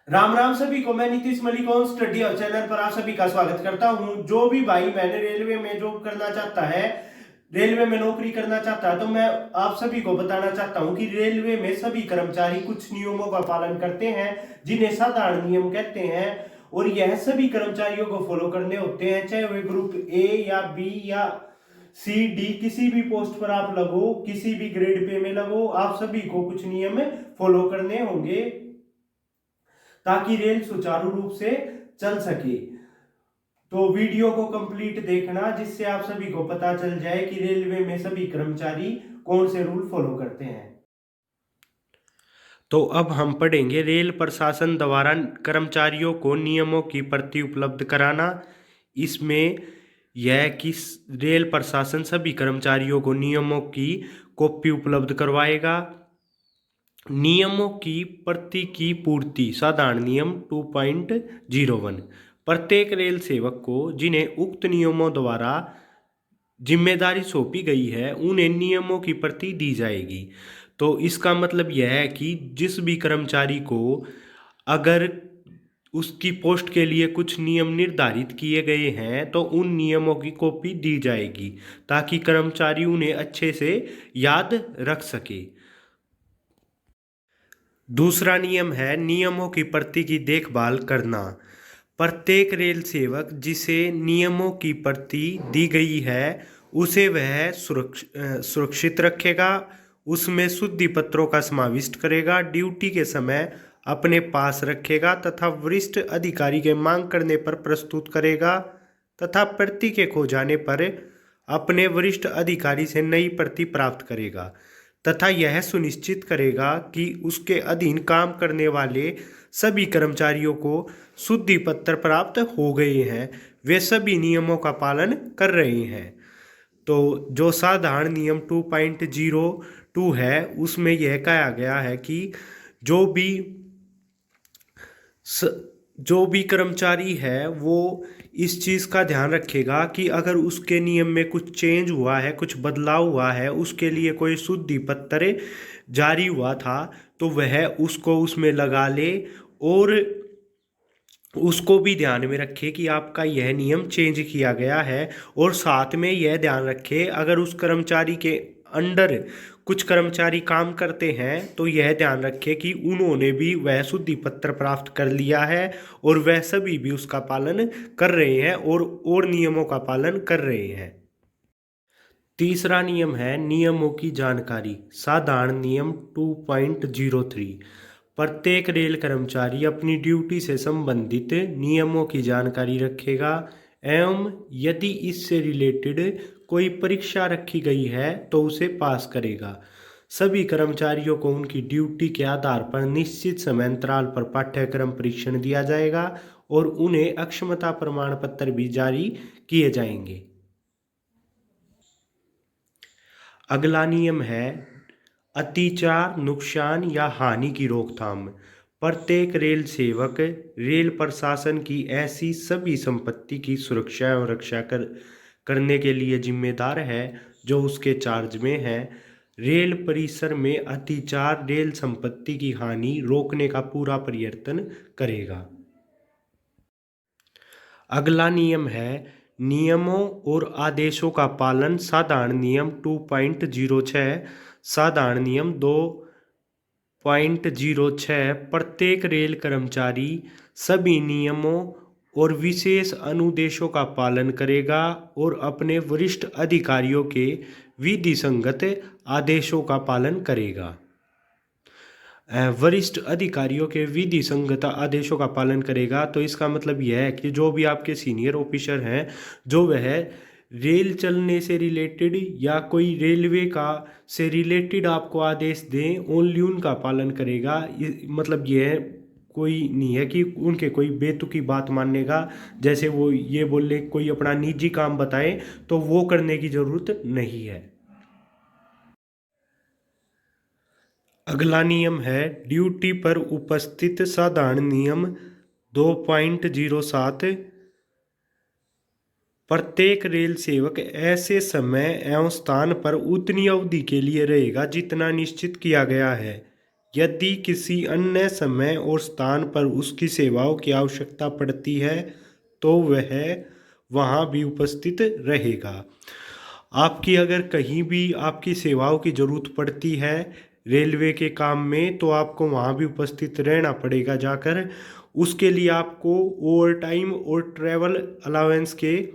राम राम सभी को। मैं नीतीश मलिक ऑन स्टडी और चैनल पर आप सभी का स्वागत करता हूं। जो भी भाई मैंने रेलवे में जॉब करना चाहता है, रेलवे में नौकरी करना चाहता है, तो मैं आप सभी को बताना चाहता हूं कि रेलवे में सभी कर्मचारी कुछ नियमों का पालन करते हैं जिन्हें साधारण नियम कहते हैं। और यह सभी कर्मचारियों को फॉलो करने होते हैं, चाहे वे ग्रुप ए या बी या सी डी किसी भी पोस्ट पर आप लगो, किसी भी ग्रेड पे में लगो, आप सभी को कुछ नियम फॉलो करने होंगे ताकि रेल सुचारू रूप से चल सके। तो वीडियो को कंप्लीट देखना जिससे आप सभी को पता चल जाए कि रेलवे में सभी कर्मचारी कौन से रूल फॉलो करते हैं। तो अब हम पढ़ेंगे रेल प्रशासन द्वारा कर्मचारियों को नियमों की प्रति उपलब्ध कराना। इसमें यह कि रेल प्रशासन सभी कर्मचारियों को नियमों की कॉपी उपलब्ध करवाएगा। नियमों की प्रति की पूर्ति साधारण नियम 2.01। प्रत्येक रेल सेवक को जिन्हें उक्त नियमों द्वारा जिम्मेदारी सौंपी गई है उन्हें नियमों की प्रति दी जाएगी। तो इसका मतलब यह है कि जिस भी कर्मचारी को अगर उसकी पोस्ट के लिए कुछ नियम निर्धारित किए गए हैं तो उन नियमों की कॉपी दी जाएगी ताकि कर्मचारी उन्हें अच्छे से याद रख सके। दूसरा नियम है नियमों की प्रति की देखभाल करना। प्रत्येक रेल सेवक जिसे नियमों की प्रति दी गई है उसे वह सुरक्षित रखेगा, उसमें शुद्धि पत्रों का समाविष्ट करेगा, ड्यूटी के समय अपने पास रखेगा तथा वरिष्ठ अधिकारी के मांग करने पर प्रस्तुत करेगा तथा प्रति के खो जाने पर अपने वरिष्ठ अधिकारी से नई प्रति प्राप्त करेगा तथा यह सुनिश्चित करेगा कि उसके अधीन काम करने वाले सभी कर्मचारियों को शुद्धि पत्र प्राप्त हो गए हैं, वे सभी नियमों का पालन कर रहे हैं। तो जो साधारण नियम 2.02 है उसमें यह कहा गया है कि जो भी जो भी कर्मचारी है वो इस चीज़ का ध्यान रखेगा कि अगर उसके नियम में कुछ चेंज हुआ है, कुछ बदलाव हुआ है, उसके लिए कोई शुद्धि पत्र जारी हुआ था तो वह उसको उसमें लगा ले और उसको भी ध्यान में रखे कि आपका यह नियम चेंज किया गया है। और साथ में यह ध्यान रखे अगर उस कर्मचारी के अंडर कुछ कर्मचारी काम करते हैं तो यह ध्यान रखे कि उन्होंने भी वह शुद्धि पत्र प्राप्त कर लिया है और वह सभी भी उसका पालन कर रहे हैं और नियमों का पालन कर रहे हैं। तीसरा नियम है नियमों की जानकारी साधारण नियम 2.03। प्रत्येक रेल कर्मचारी अपनी ड्यूटी से संबंधित नियमों की जानकारी रखेगा एवं यदि इससे रिलेटेड कोई परीक्षा रखी गई है तो उसे पास करेगा। सभी कर्मचारियों को उनकी ड्यूटी के आधार पर निश्चित समय अंतराल पर पाठ्यक्रम परीक्षण दिया जाएगा और उन्हें अक्षमता प्रमाण पत्र भी जारी किए जाएंगे। अगला नियम है अतिचार, नुकसान या हानि की रोकथाम। प्रत्येक रेल सेवक रेल प्रशासन की ऐसी सभी संपत्ति की सुरक्षा और रक्षा करने के लिए जिम्मेदार है जो उसके चार्ज में है। रेल परिसर में अतिचार रेल संपत्ति की हानि रोकने का पूरा प्रयत्न करेगा। अगला नियम है नियमों और आदेशों का पालन साधारण नियम 2.06। साधारण नियम 2.06 प्रत्येक रेल कर्मचारी सभी नियमों और विशेष अनुदेशों का पालन करेगा और अपने वरिष्ठ अधिकारियों के विधि संगत आदेशों का पालन करेगा। वरिष्ठ अधिकारियों के विधि संगत आदेशों का पालन करेगा तो इसका मतलब यह है कि जो भी आपके सीनियर ऑफिसर हैं जो वह रेल चलने से रिलेटेड या कोई रेलवे का से रिलेटेड आपको आदेश दें ओनली उनका पालन करेगा। मतलब यह कोई नहीं है कि उनके कोई बेतुकी बात मानेगा, जैसे वो ये बोले कोई अपना निजी काम बताए तो वो करने की ज़रूरत नहीं है। अगला नियम है ड्यूटी पर उपस्थित साधारण नियम 2.07। प्रत्येक रेल सेवक ऐसे समय एवं स्थान पर उतनी अवधि के लिए रहेगा जितना निश्चित किया गया है। यदि किसी अन्य समय और स्थान पर उसकी सेवाओं की आवश्यकता पड़ती है तो वह वहाँ भी उपस्थित रहेगा। आपकी अगर कहीं भी आपकी सेवाओं की ज़रूरत पड़ती है रेलवे के काम में, तो आपको वहाँ भी उपस्थित रहना पड़ेगा जाकर। उसके लिए आपको ओवर टाइम और ट्रैवल अलाउंस के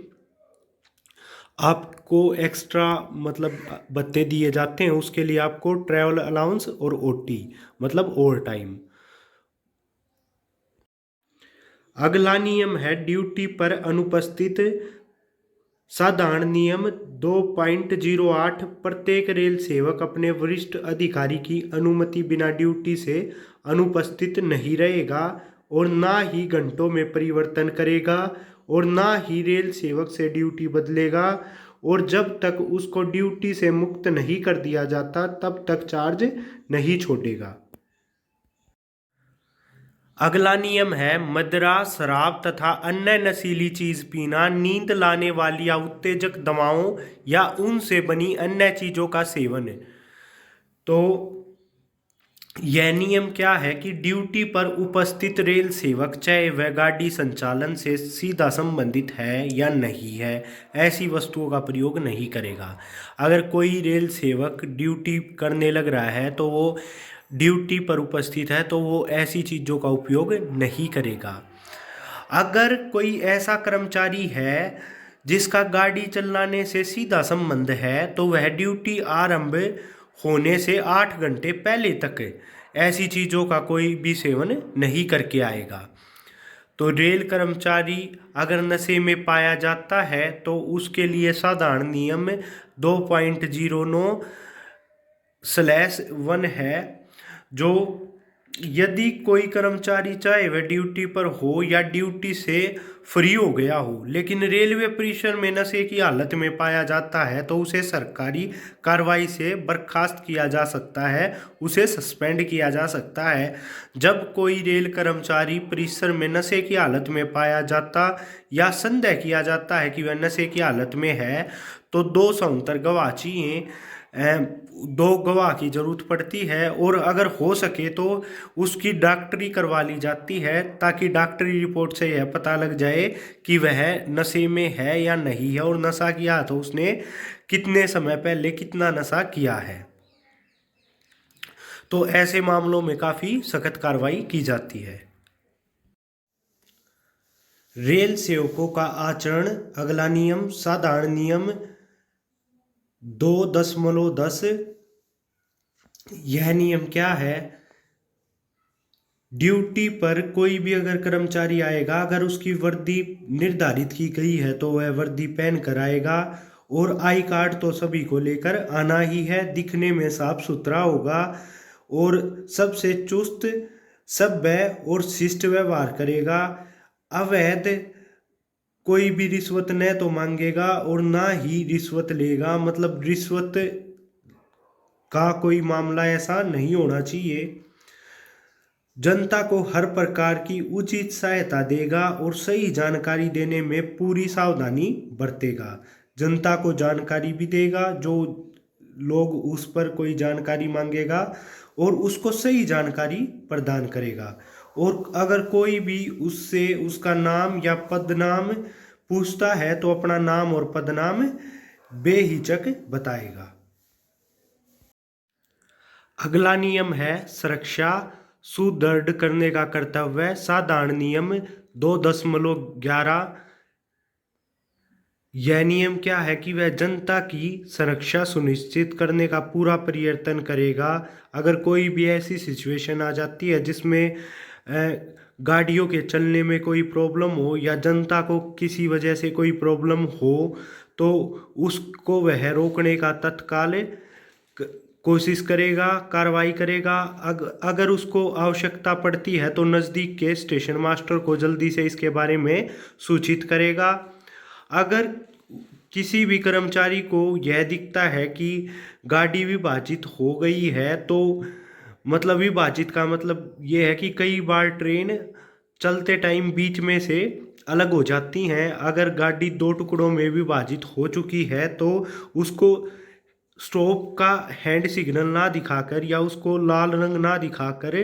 आपको एक्स्ट्रा मतलब भत्ते दिए जाते हैं। उसके लिए आपको ट्रैवल अलाउंस और ओटी मतलब ओवर टाइम। अगला नियम है ड्यूटी पर अनुपस्थित। साधारण नियम 2.08 प्रत्येक रेल सेवक अपने वरिष्ठ अधिकारी की अनुमति बिना ड्यूटी से अनुपस्थित नहीं रहेगा और ना ही घंटों में परिवर्तन करेगा और ना ही रेल सेवक से ड्यूटी बदलेगा, और जब तक उसको ड्यूटी से मुक्त नहीं कर दिया जाता तब तक चार्ज नहीं छोड़ेगा। अगला नियम है मदिरा, शराब तथा अन्य नशीली चीज पीना, नींद लाने वाली या उत्तेजक दवाओं या उनसे बनी अन्य चीजों का सेवन। तो यह नियम क्या है कि ड्यूटी पर उपस्थित रेल सेवक चाहे वह गाड़ी संचालन से सीधा संबंधित है या नहीं है, ऐसी वस्तुओं का प्रयोग नहीं करेगा। अगर कोई रेल सेवक ड्यूटी करने लग रहा है तो वो ड्यूटी पर उपस्थित है तो वो ऐसी चीज़ों का उपयोग नहीं करेगा। अगर कोई ऐसा कर्मचारी है जिसका गाड़ी चलाने से सीधा संबंध है तो वह ड्यूटी आरंभ होने से 8 घंटे पहले तक ऐसी चीज़ों का कोई भी सेवन नहीं करके आएगा। तो रेल कर्मचारी अगर नशे में पाया जाता है तो उसके लिए साधारण नियम 2.09/1 है, जो यदि कोई कर्मचारी चाहे वह ड्यूटी पर हो या ड्यूटी से फ्री हो गया हो लेकिन रेलवे परिसर में नशे की हालत में पाया जाता है तो उसे सरकारी कार्रवाई से बर्खास्त किया जा सकता है, उसे सस्पेंड किया जा सकता है। जब कोई रेल कर्मचारी परिसर में नशे की हालत में पाया जाता या संदेह किया जाता है कि वह नशे की हालत में है तो 2 समुद्र गवाह चाहिए, 2 गवाह की जरूरत पड़ती है और अगर हो सके तो उसकी डॉक्टरी करवा ली जाती है ताकि डॉक्टरी रिपोर्ट से यह पता लग जाए कि वह नशे में है या नहीं है और नशा किया तो उसने कितने समय पहले कितना नशा किया है। तो ऐसे मामलों में काफ़ी सख्त कार्रवाई की जाती है। रेल सेवकों का आचरण। अगला नियम साधारण नियम 2.10। यह नियम क्या है? ड्यूटी पर कोई भी अगर कर्मचारी आएगा, अगर उसकी वर्दी निर्धारित की गई है तो वह वर्दी पहन कर आएगा और आई कार्ड तो सभी को लेकर आना ही है, दिखने में साफ सुथरा होगा और सबसे चुस्त सभ्य और शिष्ट व्यवहार करेगा। अवैध कोई भी रिश्वत न तो मांगेगा और ना ही रिश्वत लेगा, मतलब रिश्वत का कोई मामला ऐसा नहीं होना चाहिए। जनता को हर प्रकार की उचित सहायता देगा और सही जानकारी देने में पूरी सावधानी बरतेगा। जनता को जानकारी भी देगा, जो लोग उस पर कोई जानकारी मांगेगा और उसको सही जानकारी प्रदान करेगा। और अगर कोई भी उससे उसका नाम या पदनाम पूछता है तो अपना नाम और पदनाम बेहिचक बताएगा। अगला नियम है सुरक्षा सुदृढ़ करने का कर्तव्य। साधारण नियम 2.11। यह नियम क्या है कि वह जनता की सुरक्षा सुनिश्चित करने का पूरा प्रयत्न करेगा। अगर कोई भी ऐसी सिचुएशन आ जाती है जिसमें गाड़ियों के चलने में कोई प्रॉब्लम हो या जनता को किसी वजह से कोई प्रॉब्लम हो तो उसको वह रोकने का तत्काल कोशिश करेगा, कार्रवाई करेगा। अगर उसको आवश्यकता पड़ती है तो नज़दीक के स्टेशन मास्टर को जल्दी से इसके बारे में सूचित करेगा। अगर किसी भी कर्मचारी को यह दिखता है कि गाड़ी विभाजित हो गई है तो मतलब विभाजित का मतलब ये है कि कई बार ट्रेन चलते टाइम बीच में से अलग हो जाती हैं। अगर गाड़ी 2 टुकड़ों में विभाजित हो चुकी है तो उसको स्टॉप का हैंड सिग्नल ना दिखाकर या उसको लाल रंग ना दिखाकर,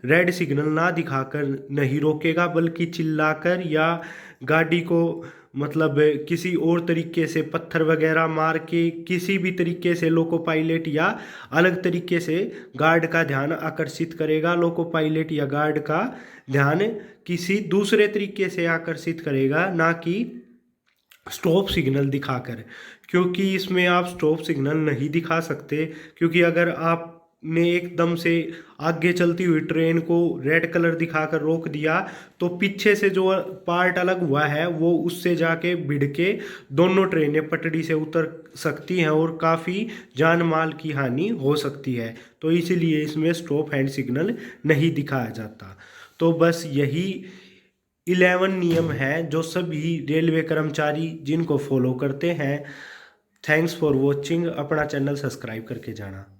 रेड सिग्नल ना दिखाकर नहीं रोकेगा, बल्कि चिल्लाकर या गाड़ी को मतलब किसी और तरीके से पत्थर वगैरह मार के, किसी भी तरीके से लोको पायलट या अलग तरीके से गार्ड का ध्यान आकर्षित करेगा। लोको पायलट या गार्ड का ध्यान किसी दूसरे तरीके से आकर्षित करेगा, ना कि स्टॉप सिग्नल दिखाकर। क्योंकि इसमें आप स्टॉप सिग्नल नहीं दिखा सकते, क्योंकि अगर आपने एकदम से आगे चलती हुई ट्रेन को रेड कलर दिखाकर रोक दिया तो पीछे से जो पार्ट अलग हुआ है वो उससे जाके भिड़ के दोनों ट्रेनें पटरी से उतर सकती हैं और काफ़ी जान माल की हानि हो सकती है। तो इसलिए इसमें स्टॉप हैंड सिग्नल नहीं दिखाया जाता। तो बस यही 11 नियम हैं जो सभी रेलवे कर्मचारी जिनको फॉलो करते हैं। Thanks for watching. अपना चैनल सब्सक्राइब करके जाना।